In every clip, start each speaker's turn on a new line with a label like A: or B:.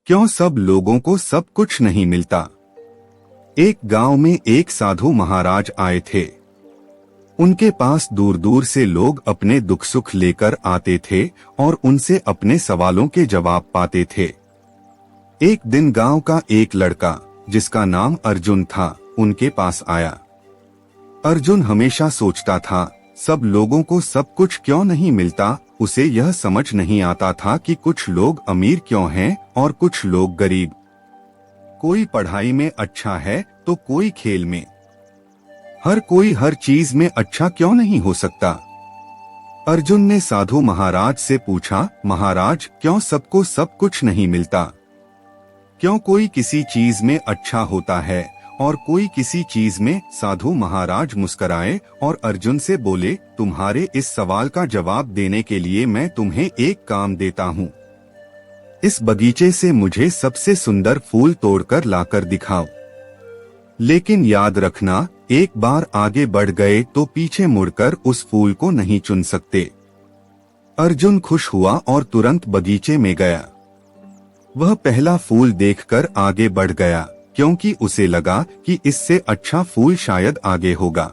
A: क्यों सब लोगों को सब कुछ नहीं मिलता। एक गांव में एक साधु महाराज आए थे। उनके पास दूर दूर से लोग अपने दुख सुख लेकर आते थे और उनसे अपने सवालों के जवाब पाते थे। एक दिन गांव का एक लड़का जिसका नाम अर्जुन था उनके पास आया। अर्जुन हमेशा सोचता था सब लोगों को सब कुछ क्यों नहीं मिलता। उसे यह समझ नहीं आता था कि कुछ लोग अमीर क्यों हैं और कुछ लोग गरीब। कोई पढ़ाई में अच्छा है तो कोई खेल में। हर कोई हर चीज में अच्छा क्यों नहीं हो सकता। अर्जुन ने साधु महाराज से पूछा, महाराज क्यों सबको सब कुछ नहीं मिलता। क्यों कोई किसी चीज में अच्छा होता है और कोई किसी चीज में। साधु महाराज मुस्कुराए और अर्जुन से बोले, तुम्हारे इस सवाल का जवाब देने के लिए मैं तुम्हें एक काम देता हूँ। इस बगीचे से मुझे सबसे सुंदर फूल तोड़कर लाकर दिखाओ। लेकिन याद रखना, एक बार आगे बढ़ गए तो पीछे मुड़कर उस फूल को नहीं चुन सकते। अर्जुन खुश हुआ और तुरंत बगीचे में गया। वह पहला फूल देखकर आगे बढ़ गया क्योंकि उसे लगा कि इससे अच्छा फूल शायद आगे होगा।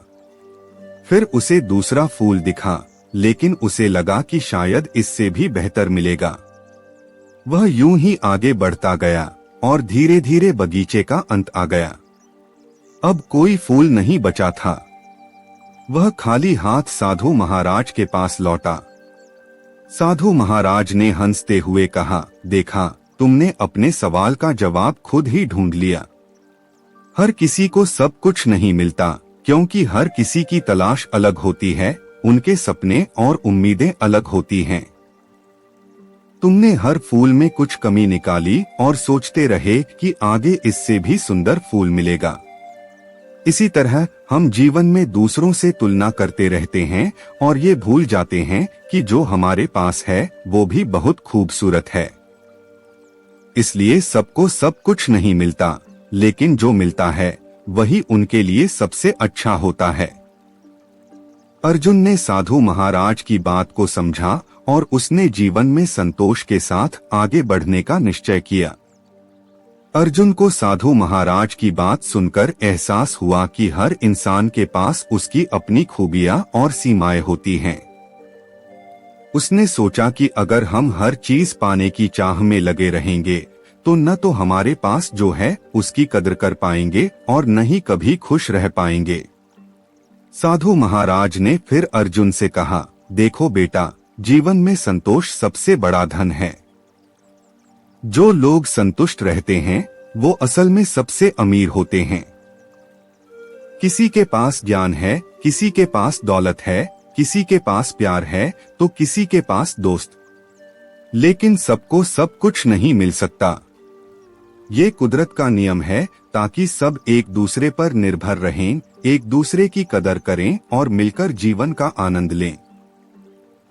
A: फिर उसे दूसरा फूल दिखा, लेकिन उसे लगा कि शायद इससे भी बेहतर मिलेगा। वह यूं ही आगे बढ़ता गया और धीरे धीरे बगीचे का अंत आ गया। अब कोई फूल नहीं बचा था। वह खाली हाथ साधु महाराज के पास लौटा। साधु महाराज ने हंसते हुए कहा, देखा, तुमने अपने सवाल का जवाब खुद ही ढूंढ लिया। हर किसी को सब कुछ नहीं मिलता क्योंकि हर किसी की तलाश अलग होती है, उनके सपने और उम्मीदें अलग होती हैं। तुमने हर फूल में कुछ कमी निकाली और सोचते रहे कि आगे इससे भी सुंदर फूल मिलेगा। इसी तरह हम जीवन में दूसरों से तुलना करते रहते हैं और ये भूल जाते हैं कि जो हमारे पास है वो भी बहुत खूबसूरत है। इसलिए सबको सब कुछ नहीं मिलता, लेकिन जो मिलता है वही उनके लिए सबसे अच्छा होता है। अर्जुन ने साधु महाराज की बात को समझा और उसने जीवन में संतोष के साथ आगे बढ़ने का निश्चय किया। अर्जुन को साधु महाराज की बात सुनकर एहसास हुआ कि हर इंसान के पास उसकी अपनी खूबियां और सीमाएं होती हैं। उसने सोचा कि अगर हम हर चीज पाने की चाह में लगे रहेंगे तो न तो हमारे पास जो है उसकी कदर कर पाएंगे और न ही कभी खुश रह पाएंगे। साधु महाराज ने फिर अर्जुन से कहा, देखो बेटा, जीवन में संतोष सबसे बड़ा धन है। जो लोग संतुष्ट रहते हैं वो असल में सबसे अमीर होते हैं। किसी के पास ज्ञान है, किसी के पास दौलत है, किसी के पास प्यार है तो किसी के पास दोस्त, लेकिन सबको सब कुछ नहीं मिल सकता। ये कुदरत का नियम है ताकि सब एक दूसरे पर निर्भर रहें, एक दूसरे की कदर करें और मिलकर जीवन का आनंद लें।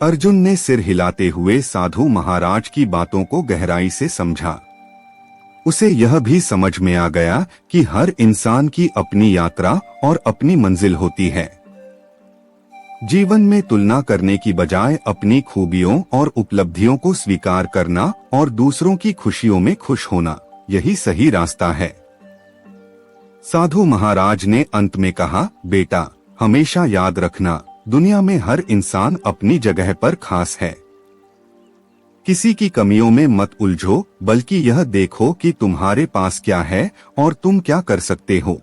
A: अर्जुन ने सिर हिलाते हुए साधु महाराज की बातों को गहराई से समझा। उसे यह भी समझ में आ गया कि हर इंसान की अपनी यात्रा और अपनी मंजिल होती है। जीवन में तुलना करने की बजाय अपनी खूबियों और उपलब्धियों को स्वीकार करना और दूसरों की खुशियों में खुश होना, यही सही रास्ता है। साधु महाराज ने अंत में कहा, बेटा, हमेशा याद रखना, दुनिया में हर इंसान अपनी जगह पर खास है। किसी की कमियों में मत उलझो, बल्कि यह देखो कि तुम्हारे पास क्या है और तुम क्या कर सकते हो।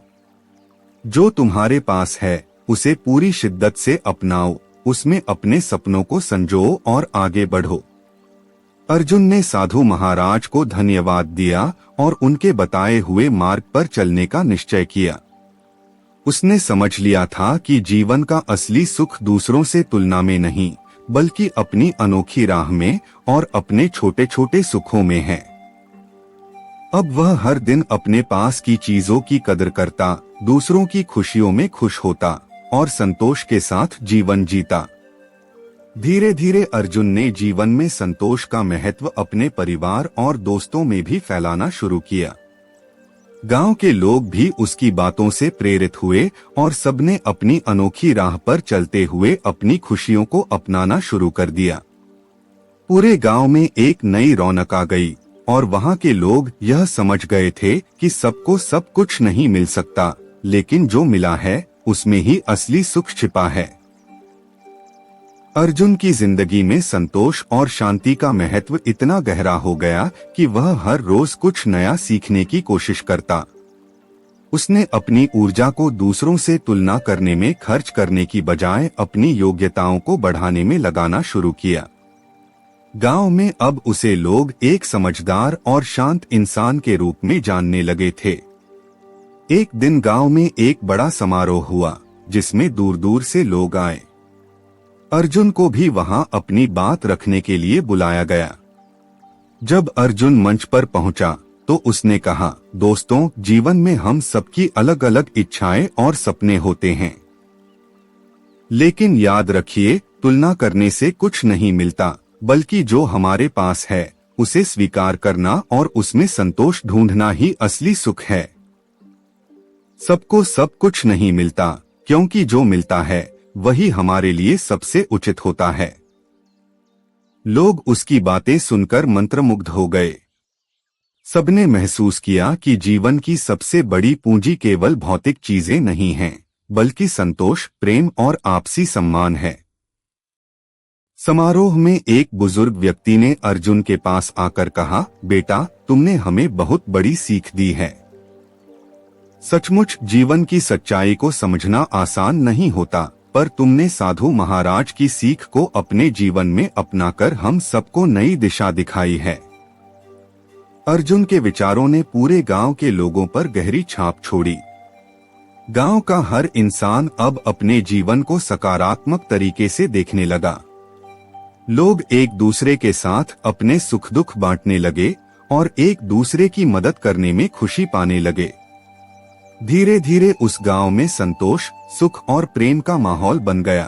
A: जो तुम्हारे पास है उसे पूरी शिद्दत से अपनाओ, उसमें अपने सपनों को संजो और आगे बढ़ो। अर्जुन ने साधु महाराज को धन्यवाद दिया और उनके बताए हुए मार्ग पर चलने का निश्चय किया। उसने समझ लिया था कि जीवन का असली सुख दूसरों से तुलना में नहीं, बल्कि अपनी अनोखी राह में और अपने छोटे छोटे सुखों में है। अब वह हर दिन अपने पास की चीजों की कदर करता, दूसरों की खुशियों में खुश होता और संतोष के साथ जीवन जीता। धीरे धीरे अर्जुन ने जीवन में संतोष का महत्व अपने परिवार और दोस्तों में भी फैलाना शुरू किया। गांव के लोग भी उसकी बातों से प्रेरित हुए और सबने अपनी अनोखी राह पर चलते हुए अपनी खुशियों को अपनाना शुरू कर दिया। पूरे गांव में एक नई रौनक आ गई और वहाँ के लोग यह समझ गए थे कि सबको सब कुछ नहीं मिल सकता, लेकिन जो मिला है उसमें ही असली सुख छिपा है। अर्जुन की जिंदगी में संतोष और शांति का महत्व इतना गहरा हो गया कि वह हर रोज कुछ नया सीखने की कोशिश करता। उसने अपनी ऊर्जा को दूसरों से तुलना करने में खर्च करने की बजाय अपनी योग्यताओं को बढ़ाने में लगाना शुरू किया। गांव में अब उसे लोग एक समझदार और शांत इंसान के रूप में जानने लगे थे। एक दिन गांव में एक बड़ा समारोह हुआ जिसमें दूर दूर से लोग आए। अर्जुन को भी वहां अपनी बात रखने के लिए बुलाया गया। जब अर्जुन मंच पर पहुंचा तो उसने कहा, दोस्तों, जीवन में हम सबकी अलग अलग इच्छाएं और सपने होते हैं, लेकिन याद रखिए, तुलना करने से कुछ नहीं मिलता, बल्कि जो हमारे पास है उसे स्वीकार करना और उसमें संतोष ढूंढना ही असली सुख है। सबको सब कुछ नहीं मिलता, क्योंकि जो मिलता है वही हमारे लिए सबसे उचित होता है। लोग उसकी बातें सुनकर मंत्रमुग्ध हो गए। सबने महसूस किया कि जीवन की सबसे बड़ी पूंजी केवल भौतिक चीजें नहीं हैं, बल्कि संतोष, प्रेम और आपसी सम्मान है। समारोह में एक बुजुर्ग व्यक्ति ने अर्जुन के पास आकर कहा, बेटा, तुमने हमें बहुत बड़ी सीख दी है। सचमुच जीवन की सच्चाई को समझना आसान नहीं होता, पर तुमने साधु महाराज की सीख को अपने जीवन में अपनाकर हम सबको नई दिशा दिखाई है। अर्जुन के विचारों ने पूरे गांव के लोगों पर गहरी छाप छोड़ी। गांव का हर इंसान अब अपने जीवन को सकारात्मक तरीके से देखने लगा। लोग एक दूसरे के साथ अपने सुख दुख बांटने लगे और एक दूसरे की मदद करने में खुशी पाने लगे। धीरे धीरे उस गांव में संतोष, सुख और प्रेम का माहौल बन गया।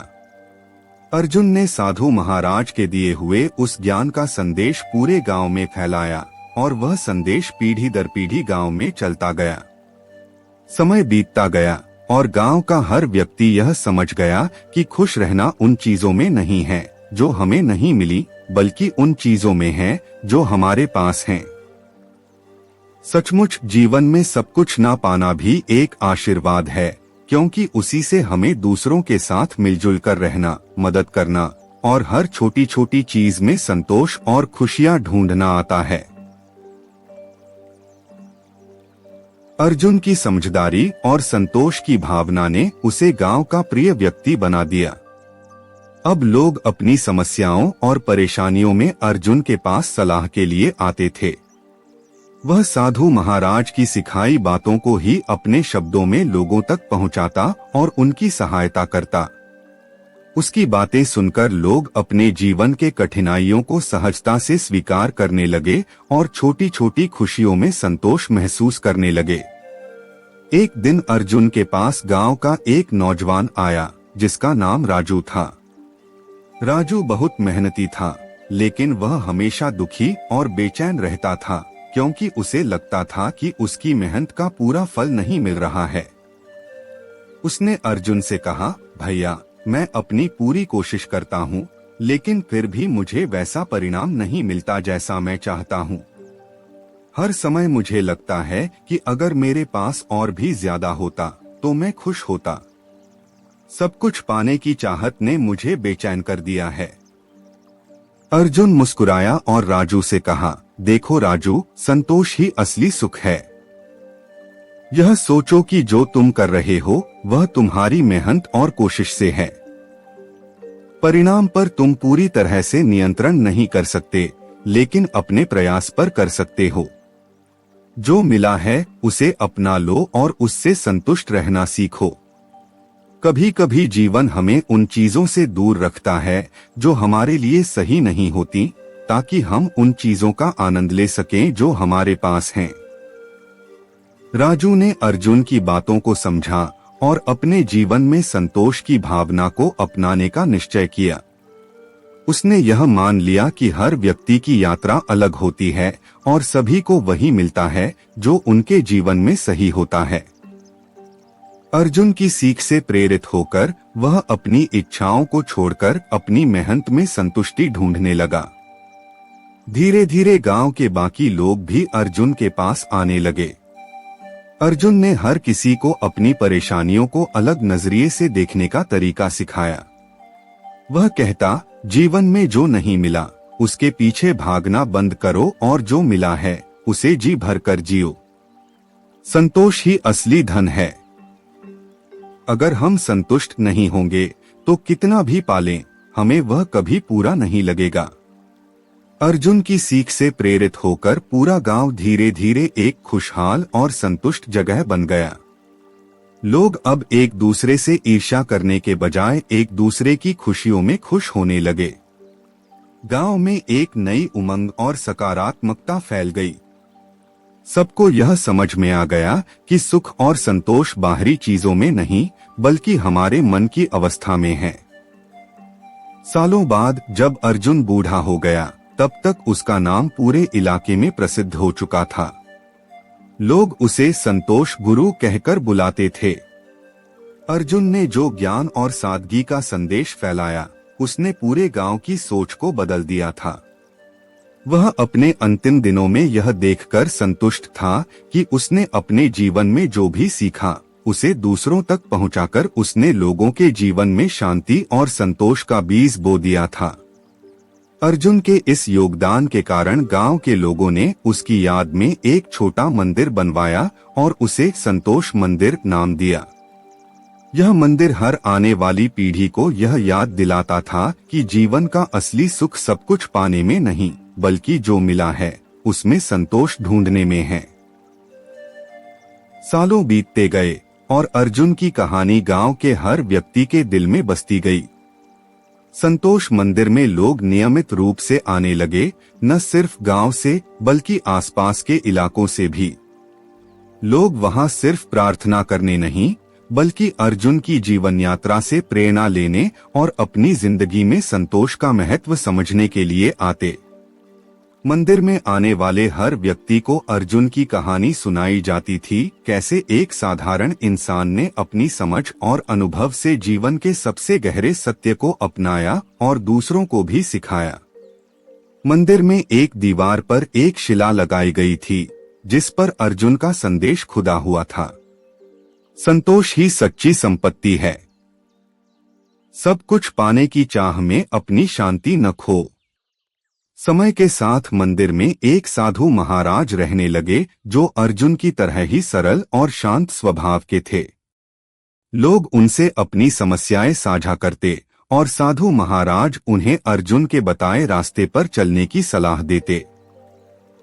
A: अर्जुन ने साधु महाराज के दिए हुए उस ज्ञान का संदेश पूरे गांव में फैलाया और वह संदेश पीढ़ी दर पीढ़ी गांव में चलता गया। समय बीतता गया और गांव का हर व्यक्ति यह समझ गया कि खुश रहना उन चीजों में नहीं है जो हमें नहीं मिली, बल्कि उन चीजों में है जो हमारे पास हैं। सचमुच जीवन में सब कुछ ना पाना भी एक आशीर्वाद है, क्योंकि उसी से हमें दूसरों के साथ मिलजुल कर रहना, मदद करना और हर छोटी छोटी चीज में संतोष और खुशियां ढूंढना आता है। अर्जुन की समझदारी और संतोष की भावना ने उसे गांव का प्रिय व्यक्ति बना दिया। अब लोग अपनी समस्याओं और परेशानियों में अर्जुन के पास सलाह के लिए आते थे। वह साधु महाराज की सिखाई बातों को ही अपने शब्दों में लोगों तक पहुंचाता और उनकी सहायता करता। उसकी बातें सुनकर लोग अपने जीवन के कठिनाइयों को सहजता से स्वीकार करने लगे और छोटी छोटी खुशियों में संतोष महसूस करने लगे। एक दिन अर्जुन के पास गांव का एक नौजवान आया जिसका नाम राजू था। राजू बहुत मेहनती था, लेकिन वह हमेशा दुखी और बेचैन रहता था, क्योंकि उसे लगता था कि उसकी मेहनत का पूरा फल नहीं मिल रहा है। उसने अर्जुन से कहा, भैया, मैं अपनी पूरी कोशिश करता हूँ, लेकिन फिर भी मुझे वैसा परिणाम नहीं मिलता जैसा मैं चाहता हूँ। हर समय मुझे लगता है कि अगर मेरे पास और भी ज्यादा होता तो मैं खुश होता। सब कुछ पाने की चाहत ने मुझे बेचैन कर दिया है। अर्जुन मुस्कुराया और राजू से कहा, देखो राजू, संतोष ही असली सुख है। यह सोचो कि जो तुम कर रहे हो वह तुम्हारी मेहनत और कोशिश से है। परिणाम पर तुम पूरी तरह से नियंत्रण नहीं कर सकते, लेकिन अपने प्रयास पर कर सकते हो। जो मिला है उसे अपना लो और उससे संतुष्ट रहना सीखो। कभी कभी जीवन हमें उन चीजों से दूर रखता है जो हमारे लिए सही नहीं होती, ताकि हम उन चीजों का आनंद ले सकें जो हमारे पास हैं। राजू ने अर्जुन की बातों को समझा और अपने जीवन में संतोष की भावना को अपनाने का निश्चय किया। उसने यह मान लिया कि हर व्यक्ति की यात्रा अलग होती है और सभी को वही मिलता है जो उनके जीवन में सही होता है। अर्जुन की सीख से प्रेरित होकर वह अपनी इच्छाओं को छोड़कर अपनी मेहनत में संतुष्टि ढूंढने लगा। धीरे धीरे गांव के बाकी लोग भी अर्जुन के पास आने लगे। अर्जुन ने हर किसी को अपनी परेशानियों को अलग नजरिए से देखने का तरीका सिखाया। वह कहता, जीवन में जो नहीं मिला उसके पीछे भागना बंद करो और जो मिला है उसे जी भरकर जियो। संतोष ही असली धन है। अगर हम संतुष्ट नहीं होंगे तो कितना भी पालें, हमें वह कभी पूरा नहीं लगेगा। अर्जुन की सीख से प्रेरित होकर पूरा गांव धीरे धीरे एक खुशहाल और संतुष्ट जगह बन गया। लोग अब एक दूसरे से ईर्ष्या करने के बजाय एक दूसरे की खुशियों में खुश होने लगे। गांव में एक नई उमंग और सकारात्मकता फैल गई। सबको यह समझ में आ गया कि सुख और संतोष बाहरी चीजों में नहीं बल्कि हमारे मन की अवस्था में है। सालों बाद जब अर्जुन बूढ़ा हो गया तब तक उसका नाम पूरे इलाके में प्रसिद्ध हो चुका था। लोग उसे संतोष गुरु कहकर बुलाते थे। अर्जुन ने जो ज्ञान और सादगी का संदेश फैलाया उसने पूरे गांव की सोच को बदल दिया था। वह अपने अंतिम दिनों में यह देखकर संतुष्ट था कि उसने अपने जीवन में जो भी सीखा उसे दूसरों तक पहुंचाकर उसने लोगों के जीवन में शांति और संतोष का बीज बो दिया था। अर्जुन के इस योगदान के कारण गांव के लोगों ने उसकी याद में एक छोटा मंदिर बनवाया और उसे संतोष मंदिर नाम दिया। यह मंदिर हर आने वाली पीढ़ी को यह याद दिलाता था कि जीवन का असली सुख सब कुछ पाने में नहीं बल्कि जो मिला है उसमें संतोष ढूंढने में है। सालों बीतते गए और अर्जुन की कहानी गांव के हर व्यक्ति के दिल में बसती गई। संतोष मंदिर में लोग नियमित रूप से आने लगे, न सिर्फ गांव से बल्कि आसपास के इलाकों से भी। लोग वहां सिर्फ प्रार्थना करने नहीं बल्कि अर्जुन की जीवन यात्रा से प्रेरणा लेने और अपनी जिंदगी में संतोष का महत्व समझने के लिए आते। मंदिर में आने वाले हर व्यक्ति को अर्जुन की कहानी सुनाई जाती थी, कैसे एक साधारण इंसान ने अपनी समझ और अनुभव से जीवन के सबसे गहरे सत्य को अपनाया और दूसरों को भी सिखाया। मंदिर में एक दीवार पर एक शिला लगाई गई थी जिस पर अर्जुन का संदेश खुदा हुआ था, संतोष ही सच्ची संपत्ति है। सब कुछ पाने की चाह में अपनी शांति न खो। समय के साथ मंदिर में एक साधु महाराज रहने लगे जो अर्जुन की तरह ही सरल और शांत स्वभाव के थे। लोग उनसे अपनी समस्याएं साझा करते और साधु महाराज उन्हें अर्जुन के बताए रास्ते पर चलने की सलाह देते।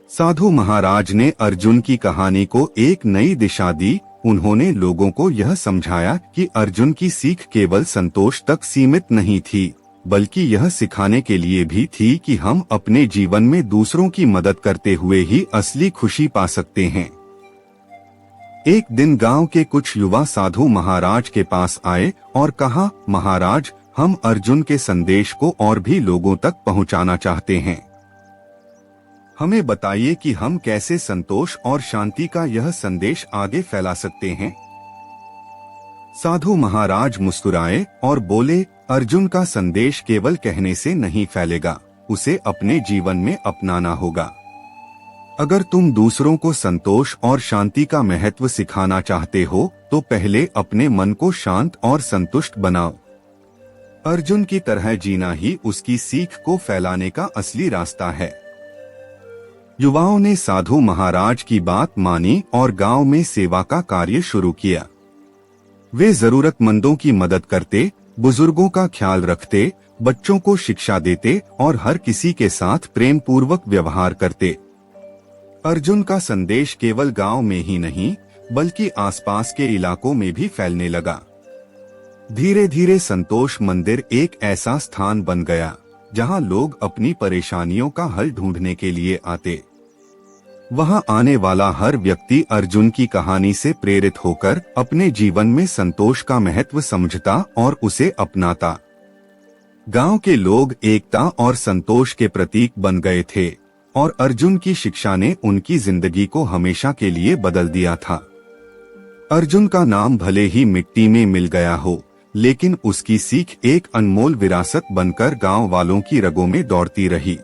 A: साधु महाराज ने अर्जुन की कहानी को एक नई दिशा दी। उन्होंने लोगों को यह समझाया कि अर्जुन की सीख केवल संतोष तक सीमित नहीं थी बल्कि यह सिखाने के लिए भी थी कि हम अपने जीवन में दूसरों की मदद करते हुए ही असली खुशी पा सकते हैं। एक दिन गांव के कुछ युवा साधु महाराज के पास आए और कहा, महाराज, हम अर्जुन के संदेश को और भी लोगों तक पहुंचाना चाहते हैं। हमें बताइए कि हम कैसे संतोष और शांति का यह संदेश आगे फैला सकते हैं। साधु महाराज मुस्कुराए और बोले, अर्जुन का संदेश केवल कहने से नहीं फैलेगा, उसे अपने जीवन में अपनाना होगा। अगर तुम दूसरों को संतोष और शांति का महत्व सिखाना चाहते हो तो पहले अपने मन को शांत और संतुष्ट बनाओ। अर्जुन की तरह जीना ही उसकी सीख को फैलाने का असली रास्ता है। युवाओं ने साधु महाराज की बात मानी और गांव में सेवा का कार्य शुरू किया। वे जरूरतमंदों की मदद करते, बुजुर्गों का ख्याल रखते, बच्चों को शिक्षा देते और हर किसी के साथ प्रेम पूर्वक व्यवहार करते। अर्जुन का संदेश केवल गांव में ही नहीं बल्कि आसपास के इलाकों में भी फैलने लगा। धीरे धीरे संतोष मंदिर एक ऐसा स्थान बन गया जहां लोग अपनी परेशानियों का हल ढूंढने के लिए आते। वहां आने वाला हर व्यक्ति अर्जुन की कहानी से प्रेरित होकर अपने जीवन में संतोष का महत्व समझता और उसे अपनाता। गांव के लोग एकता और संतोष के प्रतीक बन गए थे और अर्जुन की शिक्षा ने उनकी जिंदगी को हमेशा के लिए बदल दिया था। अर्जुन का नाम भले ही मिट्टी में मिल गया हो, लेकिन उसकी सीख एक अनमोल विरासत बनकर गांव वालों की रगों में दौड़ती रही।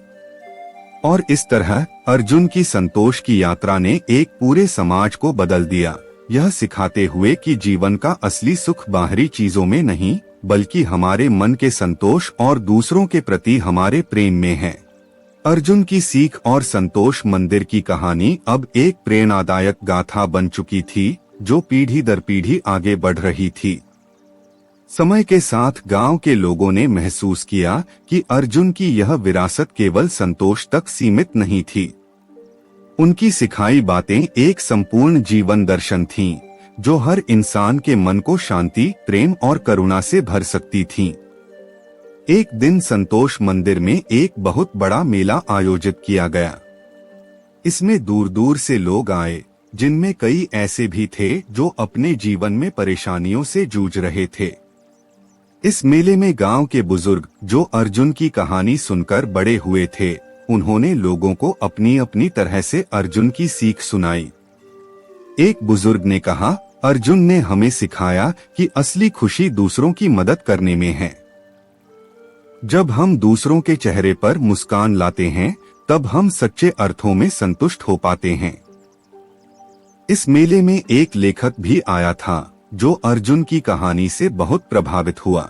A: और इस तरह अर्जुन की संतोष की यात्रा ने एक पूरे समाज को बदल दिया, यह सिखाते हुए कि जीवन का असली सुख बाहरी चीजों में नहीं बल्कि हमारे मन के संतोष और दूसरों के प्रति हमारे प्रेम में है। अर्जुन की सीख और संतोष मंदिर की कहानी अब एक प्रेरणादायक गाथा बन चुकी थी जो पीढ़ी दर पीढ़ी आगे बढ़ रही थी। समय के साथ गांव के लोगों ने महसूस किया कि अर्जुन की यह विरासत केवल संतोष तक सीमित नहीं थी। उनकी सिखाई बातें एक संपूर्ण जीवन दर्शन थीं, जो हर इंसान के मन को शांति, प्रेम और करुणा से भर सकती थीं। एक दिन संतोष मंदिर में एक बहुत बड़ा मेला आयोजित किया गया। इसमें दूर दूर से लोग आए, जिनमें कई ऐसे भी थे जो अपने जीवन में परेशानियों से जूझ रहे थे। इस मेले में गांव के बुजुर्ग जो अर्जुन की कहानी सुनकर बड़े हुए थे, उन्होंने लोगों को अपनी अपनी तरह से अर्जुन की सीख सुनाई। एक बुजुर्ग ने कहा, अर्जुन ने हमें सिखाया कि असली खुशी दूसरों की मदद करने में है। जब हम दूसरों के चेहरे पर मुस्कान लाते हैं, तब हम सच्चे अर्थों में संतुष्ट हो पाते हैं। इस मेले में एक लेखक भी आया था जो अर्जुन की कहानी से बहुत प्रभावित हुआ।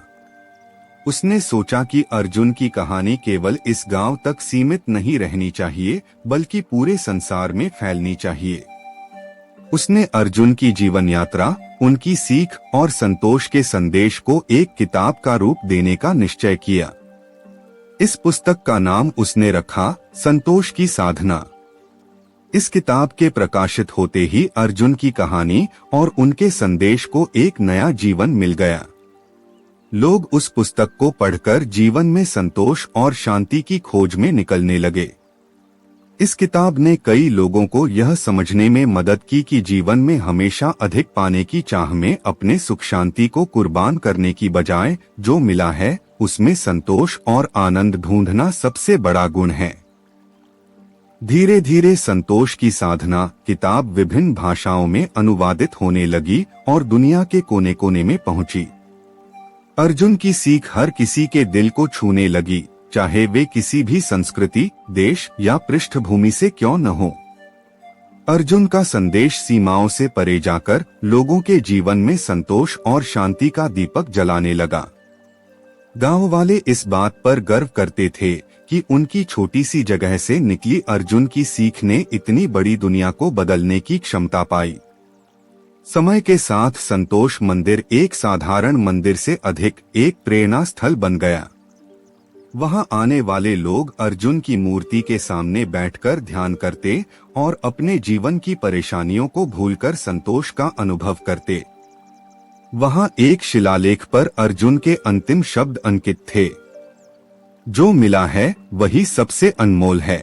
A: उसने सोचा कि अर्जुन की कहानी केवल इस गांव तक सीमित नहीं रहनी चाहिए बल्कि पूरे संसार में फैलनी चाहिए। उसने अर्जुन की जीवन यात्रा, उनकी सीख और संतोष के संदेश को एक किताब का रूप देने का निश्चय किया। इस पुस्तक का नाम उसने रखा संतोष की साधना। इस किताब के प्रकाशित होते ही अर्जुन की कहानी और उनके संदेश को एक नया जीवन मिल गया। लोग उस पुस्तक को पढ़कर जीवन में संतोष और शांति की खोज में निकलने लगे। इस किताब ने कई लोगों को यह समझने में मदद की कि जीवन में हमेशा अधिक पाने की चाह में अपने सुख शांति को कुर्बान करने की बजाय जो मिला है उसमें संतोष और आनंद ढूंढना सबसे बड़ा गुण है। धीरे धीरे संतोष की साधना किताब विभिन्न भाषाओं में अनुवादित होने लगी और दुनिया के कोने कोने में पहुंची। अर्जुन की सीख हर किसी के दिल को छूने लगी, चाहे वे किसी भी संस्कृति, देश या पृष्ठभूमि से क्यों न हो। अर्जुन का संदेश सीमाओं से परे जाकर लोगों के जीवन में संतोष और शांति का दीपक जलाने लगा। गांव वाले इस बात पर गर्व करते थे कि उनकी छोटी सी जगह से निकली अर्जुन की सीख ने इतनी बड़ी दुनिया को बदलने की क्षमता पाई। समय के साथ संतोष मंदिर एक साधारण मंदिर से अधिक एक प्रेरणा स्थल बन गया। वहां आने वाले लोग अर्जुन की मूर्ति के सामने बैठकर ध्यान करते और अपने जीवन की परेशानियों को भूलकर संतोष का अनुभव करते। वहां एक शिलालेख पर अर्जुन के अंतिम शब्द अंकित थे, जो मिला है वही सबसे अनमोल है।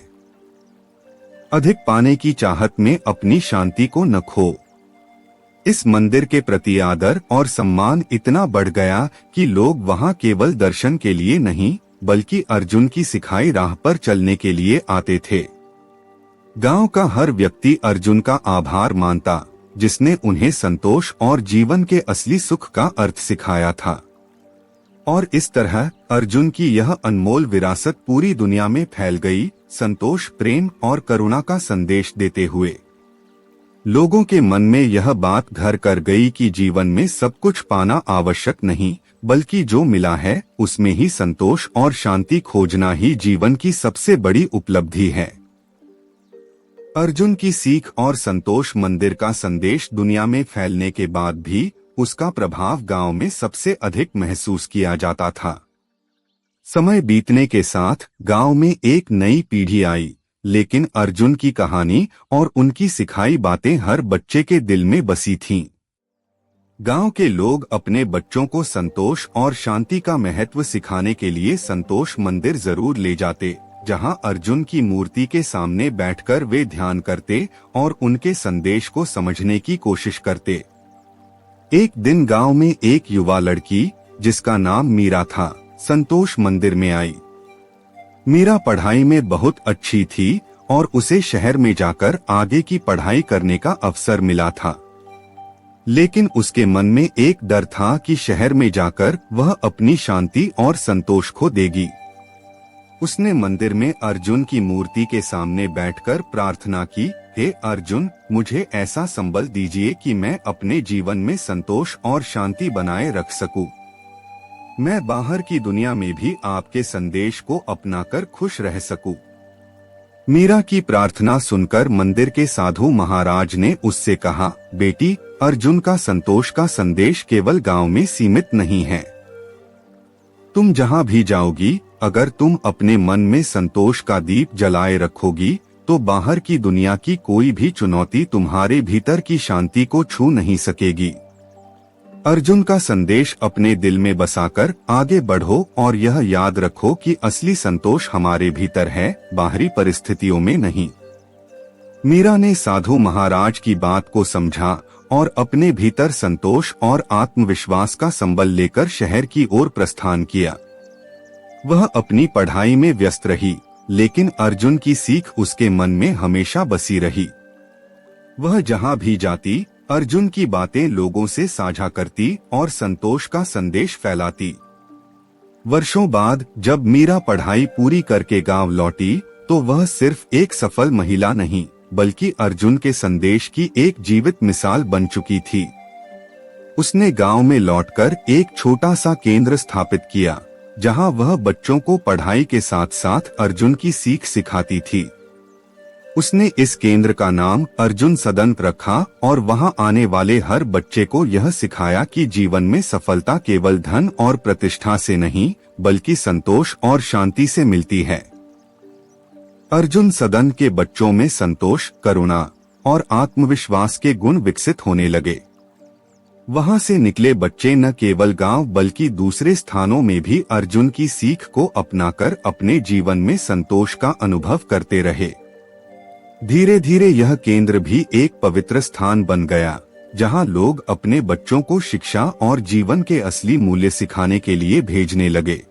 A: अधिक पाने की चाहत में अपनी शांति को न खो। इस मंदिर के प्रति आदर और सम्मान इतना बढ़ गया कि लोग वहां केवल दर्शन के लिए नहीं बल्कि अर्जुन की सिखाई राह पर चलने के लिए आते थे। गांव का हर व्यक्ति अर्जुन का आभार मानता, जिसने उन्हें संतोष और जीवन के असली सुख का अर्थ सिखाया था। और इस तरह अर्जुन की यह अनमोल विरासत पूरी दुनिया में फैल गई, संतोष, प्रेम और करुणा का संदेश देते हुए। लोगों के मन में यह बात घर कर गई कि जीवन में सब कुछ पाना आवश्यक नहीं, बल्कि जो मिला है उसमें ही संतोष और शांति खोजना ही जीवन की सबसे बड़ी उपलब्धि है। अर्जुन की सीख और संतोष मंदिर का संदेश दुनिया में फैलने के बाद भी उसका प्रभाव गांव में सबसे अधिक महसूस किया जाता था। समय बीतने के साथ गांव में एक नई पीढ़ी आई, लेकिन अर्जुन की कहानी और उनकी सिखाई बातें हर बच्चे के दिल में बसी थीं। गांव के लोग अपने बच्चों को संतोष और शांति का महत्व सिखाने के लिए संतोष मंदिर जरूर ले जाते, जहां अर्जुन की मूर्ति के सामने बैठकर वे ध्यान करते और उनके संदेश को समझने की कोशिश करते। एक दिन गांव में एक युवा लड़की, जिसका नाम मीरा था, संतोष मंदिर में आई। मीरा पढ़ाई में बहुत अच्छी थी और उसे शहर में जाकर आगे की पढ़ाई करने का अवसर मिला था। लेकिन उसके मन में एक डर था कि शहर में जाकर वह अपनी शांति और संतोष खो देगी। उसने मंदिर में अर्जुन की मूर्ति के सामने बैठकर प्रार्थना की, हे अर्जुन, मुझे ऐसा संबल दीजिए कि मैं अपने जीवन में संतोष और शांति बनाए रख सकूं। मैं बाहर की दुनिया में भी आपके संदेश को अपनाकर खुश रह सकूं। मीरा की प्रार्थना सुनकर मंदिर के साधु महाराज ने उससे कहा, बेटी, अर्जुन का संतोष का संदेश केवल गांव में सीमित नहीं है। तुम जहां भी जाओगी, अगर तुम अपने मन में संतोष का दीप जलाए रखोगी, तो बाहर की दुनिया की कोई भी चुनौती तुम्हारे भीतर की शांति को छू नहीं सकेगी। अर्जुन का संदेश अपने दिल में बसाकर आगे बढ़ो और यह याद रखो कि असली संतोष हमारे भीतर है, बाहरी परिस्थितियों में नहीं। मीरा ने साधु महाराज की बात को समझा और अपने भीतर संतोष और आत्मविश्वास का संबल लेकर शहर की ओर प्रस्थान किया। वह अपनी पढ़ाई में व्यस्त रही, लेकिन अर्जुन की सीख उसके मन में हमेशा बसी रही। वह जहां भी जाती, अर्जुन की बातें लोगों से साझा करती और संतोष का संदेश फैलाती। वर्षों बाद जब मीरा पढ़ाई पूरी करके गांव लौटी, तो वह सिर्फ एक सफल महिला नहीं, बल्कि अर्जुन के संदेश की एक जीवित मिसाल बन चुकी थी। उसने गांव में लौटकर एक छोटा सा केंद्र स्थापित किया, जहां वह बच्चों को पढ़ाई के साथ साथ अर्जुन की सीख सिखाती थी। उसने इस केंद्र का नाम अर्जुन सदन रखा और वहां आने वाले हर बच्चे को यह सिखाया कि जीवन में सफलता केवल धन और प्रतिष्ठा से नहीं, बल्कि संतोष और शांति से मिलती है। अर्जुन सदन के बच्चों में संतोष, करुणा और आत्मविश्वास के गुण विकसित होने लगे। वहां से निकले बच्चे न केवल गांव बल्कि दूसरे स्थानों में भी अर्जुन की सीख को अपनाकर अपने जीवन में संतोष का अनुभव करते रहे। धीरे धीरे यह केंद्र भी एक पवित्र स्थान बन गया, जहां लोग अपने बच्चों को शिक्षा और जीवन के असली मूल्य सिखाने के लिए भेजने लगे।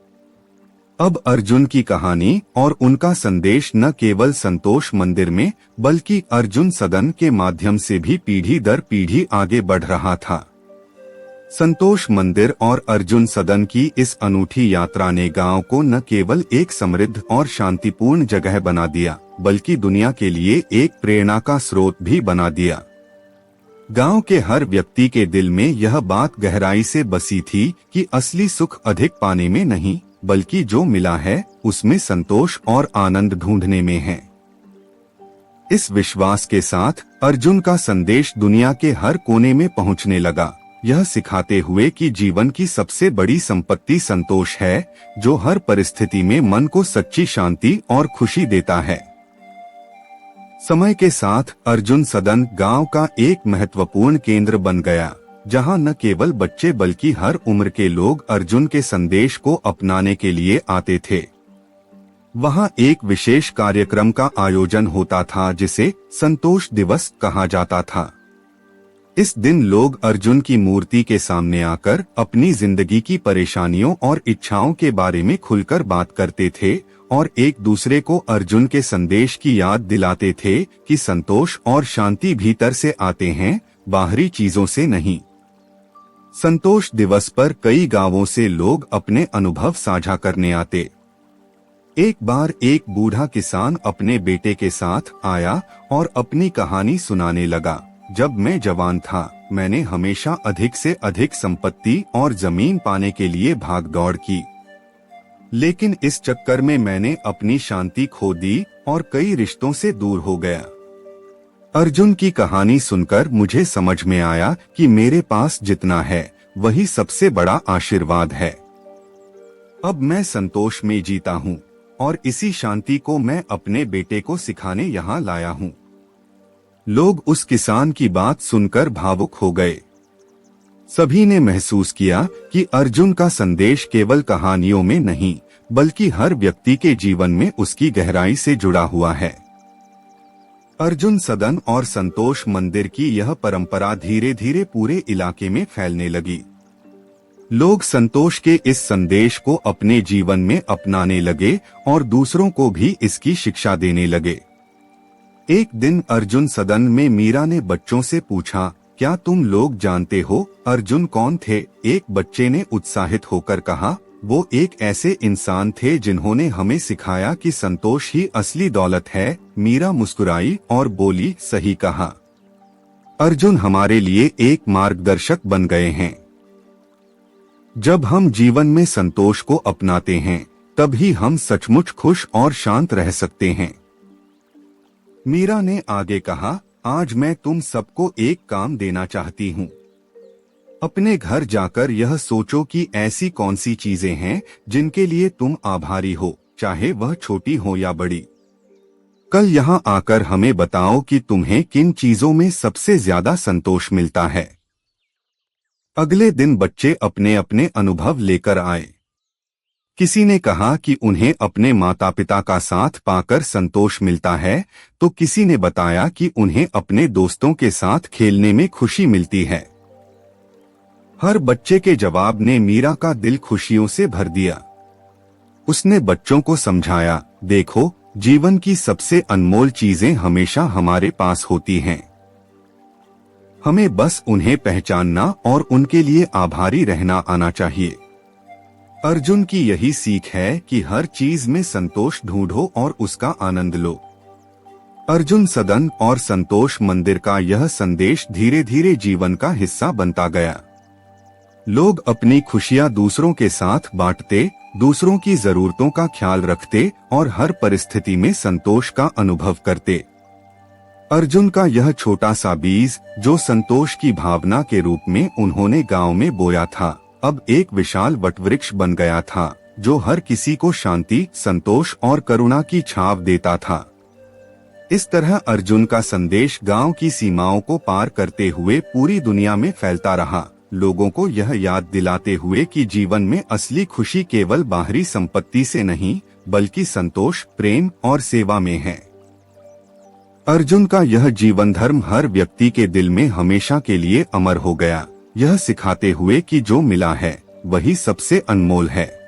A: अब अर्जुन की कहानी और उनका संदेश न केवल संतोष मंदिर में, बल्कि अर्जुन सदन के माध्यम से भी पीढ़ी दर पीढ़ी आगे बढ़ रहा था। संतोष मंदिर और अर्जुन सदन की इस अनूठी यात्रा ने गांव को न केवल एक समृद्ध और शांतिपूर्ण जगह बना दिया, बल्कि दुनिया के लिए एक प्रेरणा का स्रोत भी बना दिया। गांव के हर व्यक्ति के दिल में यह बात गहराई से बसी थी कि असली सुख अधिक पाने में नहीं, बल्कि जो मिला है उसमें संतोष और आनंद ढूंढने में है। इस विश्वास के साथ अर्जुन का संदेश दुनिया के हर कोने में पहुंचने लगा, यह सिखाते हुए कि जीवन की सबसे बड़ी संपत्ति संतोष है, जो हर परिस्थिति में मन को सच्ची शांति और खुशी देता है। समय के साथ अर्जुन सदन गांव का एक महत्वपूर्ण केंद्र बन गया, जहां न केवल बच्चे बल्कि हर उम्र के लोग अर्जुन के संदेश को अपनाने के लिए आते थे। वहां एक विशेष कार्यक्रम का आयोजन होता था, जिसे संतोष दिवस कहा जाता था। इस दिन लोग अर्जुन की मूर्ति के सामने आकर अपनी जिंदगी की परेशानियों और इच्छाओं के बारे में खुलकर बात करते थे और एक दूसरे को अर्जुन के संदेश की याद दिलाते थे कि संतोष और शांति भीतर से आते हैं, बाहरी चीजों से नहीं। संतोष दिवस पर कई गांवों से लोग अपने अनुभव साझा करने आते। एक बार एक बूढ़ा किसान अपने बेटे के साथ आया और अपनी कहानी सुनाने लगा। जब मैं जवान था, मैंने हमेशा अधिक से अधिक संपत्ति और जमीन पाने के लिए भाग दौड़ की, लेकिन इस चक्कर में मैंने अपनी शांति खो दी और कई रिश्तों से दूर हो गया। अर्जुन की कहानी सुनकर मुझे समझ में आया कि मेरे पास जितना है वही सबसे बड़ा आशीर्वाद है। अब मैं संतोष में जीता हूँ और इसी शांति को मैं अपने बेटे को सिखाने यहाँ लाया हूँ। लोग उस किसान की बात सुनकर भावुक हो गए। सभी ने महसूस किया कि अर्जुन का संदेश केवल कहानियों में नहीं, बल्कि हर व्यक्ति के जीवन में उसकी गहराई से जुड़ा हुआ है। अर्जुन सदन और संतोष मंदिर की यह परंपरा धीरे धीरे पूरे इलाके में फैलने लगी। लोग संतोष के इस संदेश को अपने जीवन में अपनाने लगे और दूसरों को भी इसकी शिक्षा देने लगे। एक दिन अर्जुन सदन में मीरा ने बच्चों से पूछा, क्या तुम लोग जानते हो अर्जुन कौन थे? एक बच्चे ने उत्साहित होकर कहा, वो एक ऐसे इंसान थे जिन्होंने हमें सिखाया कि संतोष ही असली दौलत है। मीरा मुस्कुराई और बोली, सही कहा। अर्जुन हमारे लिए एक मार्गदर्शक बन गए हैं। जब हम जीवन में संतोष को अपनाते हैं, तभी हम सचमुच खुश और शांत रह सकते हैं। मीरा ने आगे कहा, आज मैं तुम सबको एक काम देना चाहती हूँ। अपने घर जाकर यह सोचो कि ऐसी कौन सी चीजें हैं जिनके लिए तुम आभारी हो, चाहे वह छोटी हो या बड़ी। कल यहाँ आकर हमें बताओ कि तुम्हें किन चीजों में सबसे ज्यादा संतोष मिलता है। अगले दिन बच्चे अपने अपने अनुभव लेकर आए। किसी ने कहा कि उन्हें अपने माता पिता का साथ पाकर संतोष मिलता है, तो किसी ने बताया कि उन्हें अपने दोस्तों के साथ खेलने में खुशी मिलती है। हर बच्चे के जवाब ने मीरा का दिल खुशियों से भर दिया। उसने बच्चों को समझाया, देखो, जीवन की सबसे अनमोल चीजें हमेशा हमारे पास होती हैं। हमें बस उन्हें पहचानना और उनके लिए आभारी रहना आना चाहिए। अर्जुन की यही सीख है कि हर चीज में संतोष ढूंढो और उसका आनंद लो। अर्जुन सदन और संतोष मंदिर का यह संदेश धीरे धीरे जीवन का हिस्सा बनता गया। लोग अपनी खुशियां दूसरों के साथ बांटते, दूसरों की जरूरतों का ख्याल रखते और हर परिस्थिति में संतोष का अनुभव करते। अर्जुन का यह छोटा सा बीज, जो संतोष की भावना के रूप में उन्होंने गांव में बोया था, अब एक विशाल वटवृक्ष बन गया था, जो हर किसी को शांति, संतोष और करुणा की छाव देता था। इस तरह अर्जुन का संदेश गांव की सीमाओं को पार करते हुए पूरी दुनिया में फैलता रहा, लोगों को यह याद दिलाते हुए कि जीवन में असली खुशी केवल बाहरी संपत्ति से नहीं, बल्कि संतोष, प्रेम और सेवा में है। अर्जुन का यह जीवन धर्म हर व्यक्ति के दिल में हमेशा के लिए अमर हो गया, यह सिखाते हुए कि जो मिला है वही सबसे अनमोल है।